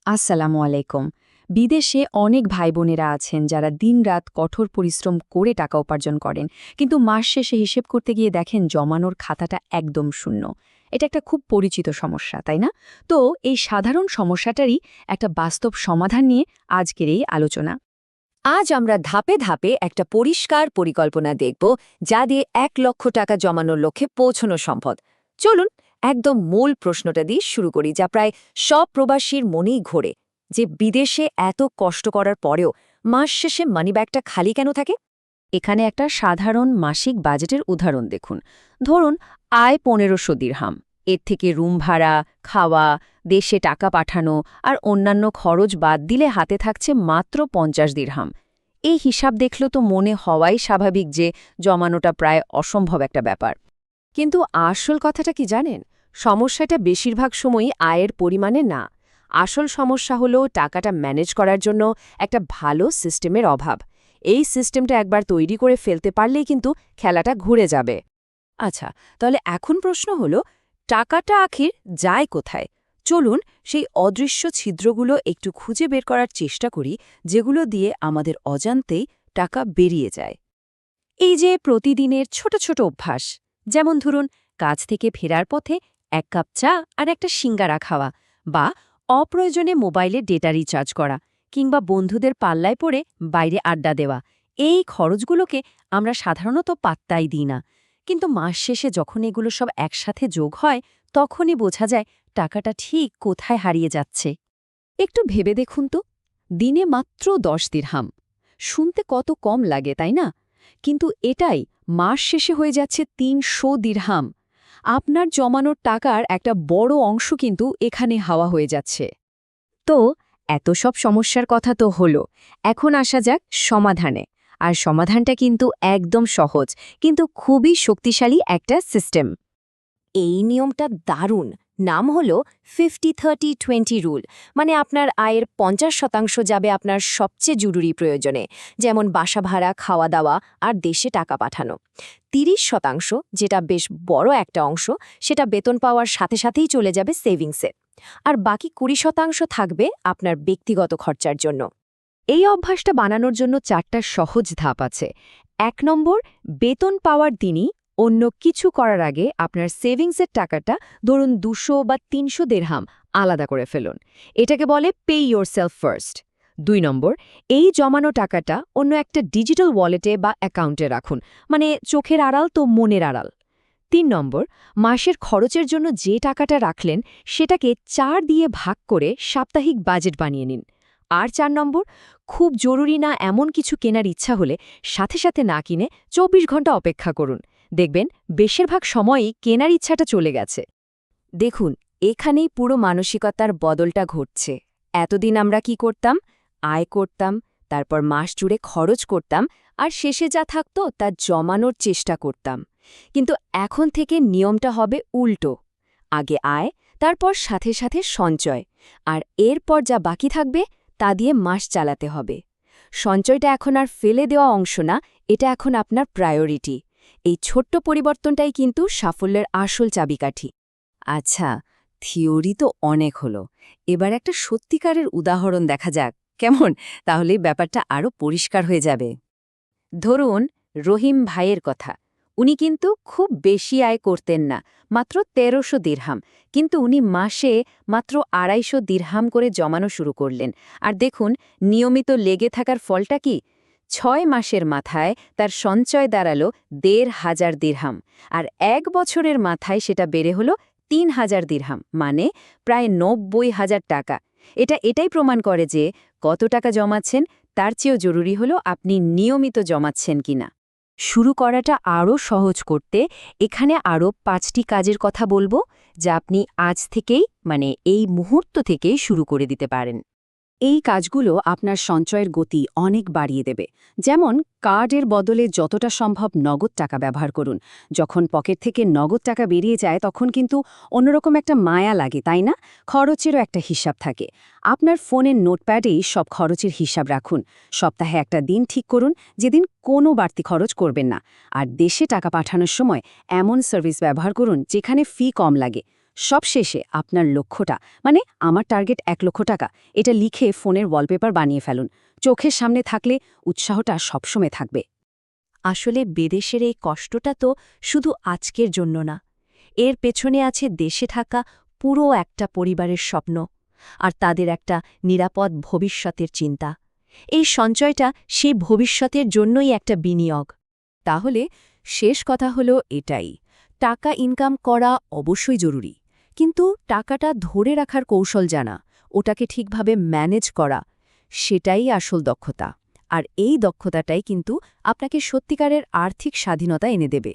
আসসালামু আলাইকুম। বিদেশে অনেক ভাই বোনেরা আছেন যারা দিনরাত কঠোর পরিশ্রম করে টাকা উপার্জন করেন, কিন্তু মাস শেষে হিসেব করতে গিয়ে দেখেন জমানোর খাতাটা একদম শূন্য। এটা একটা খুব পরিচিত সমস্যা, তাই না? তো এই সাধারণ সমস্যাটারই একটা বাস্তব সমাধান নিয়ে আজকের এই আলোচনা। আজ আমরা ধাপে ধাপে একটা পরিষ্কার পরিকল্পনা দেখব, যা দিয়ে ১ লক্ষ টাকা জমানোর লক্ষ্যে পৌঁছানো সম্ভব। চলুন একদম মূল প্রশ্নটা দিয়ে শুরু করি, যা প্রায় সব প্রবাসীর মনেই ঘোরে, যে বিদেশে এত কষ্ট করার পরেও মাস শেষে মানিব্যাগটা খালি কেন থাকে। এখানে একটা সাধারণ মাসিক বাজেটের উদাহরণ দেখুন। ধরুন আয় ১৫০০ দিরহাম। এর থেকে রুম ভাড়া, খাওয়া, দেশে টাকা পাঠানো আর অন্যান্য খরচ বাদ দিলে হাতে থাকছে মাত্র ৫০ দিরহাম। এই হিসাব দেখলে তো মনে হওয়াই স্বাভাবিক যে জমানোটা প্রায় অসম্ভব একটা ব্যাপার। কিন্তু আসল কথাটা কি জানেন? সমস্যাটা বেশিরভাগ সময়ই আয়ের পরিমাণে না। আসল সমস্যা হলো টাকাটা ম্যানেজ করার জন্য একটা ভালো সিস্টেমের অভাব। এই সিস্টেমটা একবার তৈরি করে ফেলতে পারলেই কিন্তু খেলাটা ঘুরে যাবে। আচ্ছা, তাহলে এখন প্রশ্ন হলো, টাকাটা আখির যায় কোথায়? চলুন সেই অদৃশ্য ছিদ্রগুলো একটু খুঁজে বের করার চেষ্টা করি, যেগুলো দিয়ে আমাদের অজান্তেই টাকা বেরিয়ে যায়। এই যে প্রতিদিনের ছোট ছোট অভ্যাস, যেমন ধরুন কাজ থেকে ফেরার পথে ১ কাপ চা আর একটা সিঙ্গারা খাওয়া, বা অপ্রয়োজনে মোবাইলে ডেটা রিচার্জ করা, কিংবা বন্ধুদের পাল্লায় পড়ে বাইরে আড্ডা দেওয়া, এই খরচগুলোকে আমরা সাধারণত পাত্তাই দিই না। কিন্তু মাস শেষে যখন এগুলো সব একসাথে যোগ হয়, তখনই বোঝা যায় টাকাটা ঠিক কোথায় হারিয়ে যাচ্ছে। একটু ভেবে দেখুন তো, দিনে মাত্র ১০ দিরহাম। শুনতে কত কম লাগে, তাই না? কিন্তু এটাই মাস শেষে হয়ে যাচ্ছে ৩০০ দিরহাম। আপনার জমানোর টাকার একটা বড় অংশ কিন্তু এখানে হাওয়া হয়ে যাচ্ছে। তো এত সব সমস্যার কথা তো হলো, এখন আসা যাক সমাধানে। আর সমাধানটা কিন্তু একদম সহজ, কিন্তু খুবই শক্তিশালী একটা সিস্টেম। এই নিয়মটা দারুণ। নাম হলো 50-30-20 রুল। মানে আপনার আয়ের ৫০% যাবে আপনার সবচেয়ে জরুরি প্রয়োজনে, যেমন বাসা ভাড়া, খাওয়া দাওয়া আর দেশে টাকা পাঠানো। ৩০%, যেটা বেশ বড় একটা অংশ, সেটা বেতন পাওয়ার সাথে সাথেই চলে যাবে সেভিংসে। আর বাকি ২০% থাকবে আপনার ব্যক্তিগত খরচার জন্য। এই অভ্যাসটা বানানোর জন্য ৪টা সহজ ধাপ আছে। ১ নম্বর, বেতন পাওয়ার দিনই অন্য কিছু করার আগে আপনার সেভিংসের টাকাটা, ধরুন ২০০ বা ৩০০ দিরহাম, আলাদা করে ফেলুন। এটাকে বলে পে ইয়োরসেলফ ফার্স্ট। ২ নম্বর, এই জমানো টাকাটা অন্য একটা ডিজিটাল ওয়ালেটে বা অ্যাকাউন্টে রাখুন, মানে চোখের আড়াল তো মনের আড়াল। ৩ নম্বর, মাসের খরচের জন্য যে টাকাটা রাখলেন সেটাকে ৪ দিয়ে ভাগ করে সাপ্তাহিক বাজেট বানিয়ে নিন। আর ৪ নম্বর, খুব জরুরি না এমন কিছু কেনার ইচ্ছা হলে সাথে সাথে না কিনে ২৪ ঘন্টা অপেক্ষা করুন। দেখবেন বেশিরভাগ সময়ই কেনার ইচ্ছাটা চলে গেছে। দেখুন, এখানেই পুরো মানসিকতার বদলটা ঘটছে। এতদিন আমরা কি করতাম? আয় করতাম, তারপর মাস জুড়ে খরচ করতাম, আর শেষে যা থাকতো তা জমানোর চেষ্টা করতাম। কিন্তু এখন থেকে নিয়মটা হবে উল্টো। আগে আয়, তারপর সাথে সাথে সঞ্চয়, আর এরপর যা বাকি থাকবে তা দিয়ে মাস চালাতে হবে। সঞ্চয়টা এখন আর ফেলে দেওয়া অংশ না, এটা এখন আপনার প্রায়োরিটি। এই ছোট্ট পরিবর্তনটাই কিন্তু সাফল্যের আসল চাবিকাঠি। আচ্ছা, থিওরি তো অনেক হলো। এবার একটা সত্যিকারের উদাহরণ দেখা যাক, কেমন? তাহলেই ব্যাপারটা আরও পরিষ্কার হয়ে যাবে। ধরুন রহিম ভাইয়ের কথা। উনি কিন্তু খুব বেশি আয় করতেন না, মাত্র ১৩০০ দিরহাম। কিন্তু উনি মাসে মাত্র ২৫০ দিরহাম করে জমানো শুরু করলেন। আর দেখুন, নিয়মিত লেগে থাকার ফলটা কি? ৬ মাসের মাথায় তার সঞ্চয় দাঁড়ালো ১৫০০ দিরহাম। আর ১ বছরের মাথায় সেটা বেড়ে হলো ৩০০০ দিরহাম, মানে প্রায় ৯০,০০০ টাকা। এটাই প্রমাণ করে যে কত টাকা জমাচ্ছেন তার চেয়েও জরুরি হলো আপনি নিয়মিত জমাচ্ছেন কিনা। শুরু করাটা আরও সহজ করতে এখানে আরও ৫টি কাজের কথা বলবো, যা আপনি আজ থেকেই, মানে এই মুহূর্ত থেকেই শুরু করে দিতে পারেন। এই কাজগুলো আপনার সঞ্চয়ের গতি অনেক বাড়িয়ে দেবে। যেমন কার্ডের বদলে যতটা সম্ভব নগদ টাকা ব্যবহার করুন। যখন পকেট থেকে নগদ টাকা বেরিয়ে যায় তখন কিন্তু অন্যরকম একটা মায়া লাগে, তাই না? খরচেরও একটা হিসাব থাকে। আপনার ফোনের নোটপ্যাডেই সব খরচের হিসাব রাখুন। সপ্তাহে একটা দিন ঠিক করুন যেদিন কোনো বাড়তি খরচ করবেন না। আর দেশে টাকা পাঠানোর সময় এমন সার্ভিস ব্যবহার করুন যেখানে ফি কম লাগে। সবশেষে আপনার লক্ষ্যটা, মানে আমার টার্গেট 1,00,000 টাকা, এটা লিখে ফোনের ওয়ালপেপার বানিয়ে ফেলুন। চোখের সামনে থাকলে উৎসাহটা সবসময় থাকবে। আসলে বিদেশের এই কষ্টটা তো শুধু আজকের জন্য না, এর পেছনে আছে দেশে থাকা পুরো একটা পরিবারের স্বপ্ন আর তাদের একটা নিরাপদ ভবিষ্যতের চিন্তা। এই সঞ্চয়টা সেই ভবিষ্যতের জন্যই একটা বিনিয়োগ। তাহলে শেষ কথা হলো এটাই, টাকা ইনকাম করা অবশ্যই জরুরি, কিন্তু টাকাটা ধরে রাখার কৌশল জানা, ওটাকে ঠিকভাবে ম্যানেজ করা, সেটাই আসল দক্ষতা। আর এই দক্ষতাটাই কিন্তু আপনাকে সত্যিকারের আর্থিক স্বাধীনতা এনে দেবে।